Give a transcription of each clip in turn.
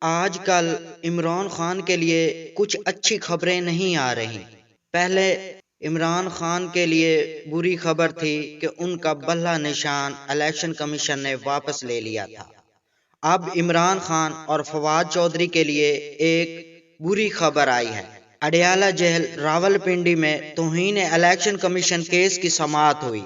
آج کل عمران خان کے لیے کچھ اچھی خبریں نہیں آ رہی۔ پہلے عمران خان کے لیے بری خبر تھی کہ ان کا بلہ نشان الیکشن کمیشن نے واپس لے لیا تھا۔ اب عمران خان اور فواد چودھری کے لیے ایک بری خبر آئی ہے۔ اڈیالہ جیل راولپنڈی میں توہین الیکشن کمیشن کیس کی سماعت ہوئی۔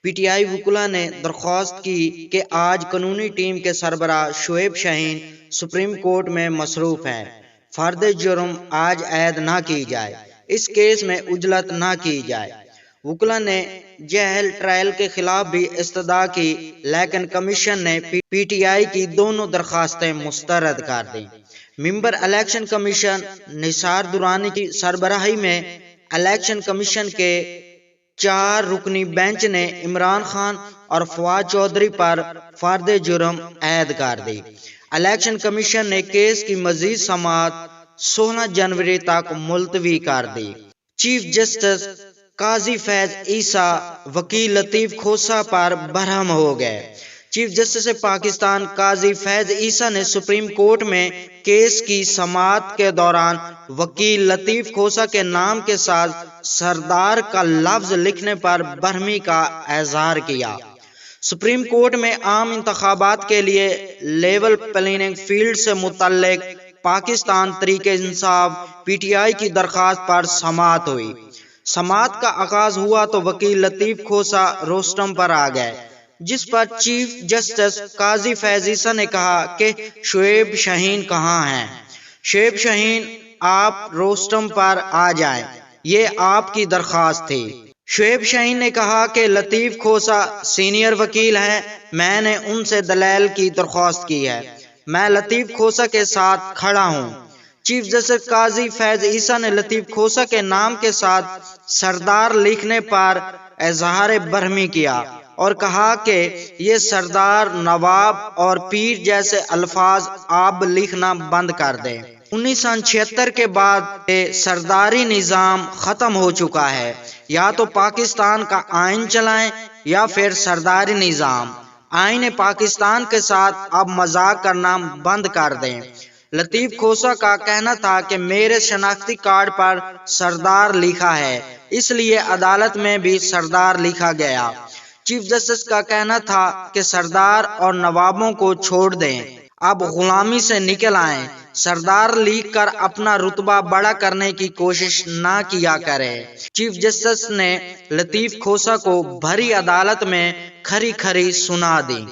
پی ٹی آئی وکلا نے درخواست کی کہ آج قانونی ٹیم کے سربراہ شعیب شاہین سپریم کورٹ میں مصروف ہیں، فرد جرم آج عائد نہ کی جائے، اس کیس میں عجلت نہ کی جائے۔ وکلا نے جیل ٹرائل کے خلاف بھی استدعا کی، لیکن کمیشن نے پی ٹی آئی کی دونوں درخواستیں مسترد کر دیں۔ ممبر الیکشن کمیشن نثار درانی کی سربراہی میں الیکشن کمیشن کے 4 رکنی بینچ نے عمران خان اور فواد چودھری پر فرد جرم عائد کر دی۔ الیکشن کمیشن نے کیس کی مزید سماعت 16 جنوری تک ملتوی کر دی۔ چیف جسٹس قاضی فیض عیسیٰ وکیل لطیف کھوسہ پر برہم ہو گئے۔ چیف جسٹس پاکستان قاضی فیض عیسیٰ نے سپریم کورٹ میں کیس کی سماعت کے دوران وکیل لطیف کھوسہ کے نام کے ساتھ سردار کا لفظ لکھنے پر برہمی کا اظہار کیا۔ سپریم کورٹ میں عام انتخابات کے لیے لیول پلینگ فیلڈ سے متعلق Pakistan Tehreek Insaf P T I کی درخواست پر سماعت ہوئی۔ سماعت کا آغاز ہوا تو وکیل لطیف کھوسہ روسٹم پر آ گئے، جس پر چیف جسٹس قاضی فیض عیسیٰ نے کہا کہ شعیب شاہین کہاں ہیں؟ شعیب شاہین آپ روسٹم پر آ جائیں، یہ آپ کی درخواست تھی۔ شعیب شاہین نے کہا کہ لطیف کھوسہ سینئر وکیل ہیں، میں نے ان سے دلائل کی درخواست کی ہے، میں لطیف کھوسہ کے ساتھ کھڑا ہوں۔ چیف جسٹس قاضی فیض عیسیٰ نے لطیف کھوسہ کے نام کے ساتھ سردار لکھنے پر اظہار برہمی کیا اور کہا کہ یہ سردار، نواب اور پیر جیسے الفاظ آپ لکھنا بند کر دیں۔ 1976 کے بعد سرداری نظام ختم ہو چکا ہے، یا تو پاکستان کا آئین چلائیں یا پھر سرداری نظام۔ آئین پاکستان کے ساتھ اب مذاق کرنا بند کر دیں۔ لطیف کھوسہ کا کہنا تھا کہ میرے شناختی کارڈ پر سردار لکھا ہے، اس لیے عدالت میں بھی سردار لکھا گیا۔ چیف جسٹس کا کہنا تھا کہ سردار اور نوابوں کو چھوڑ دیں، اب غلامی سے نکل آئیں، سردار لکھ کر اپنا رتبہ بڑا کرنے کی کوشش نہ کیا کریں۔ چیف جسٹس نے لطیف کھوسہ کو بھری عدالت میں کھری کھری سنا دی۔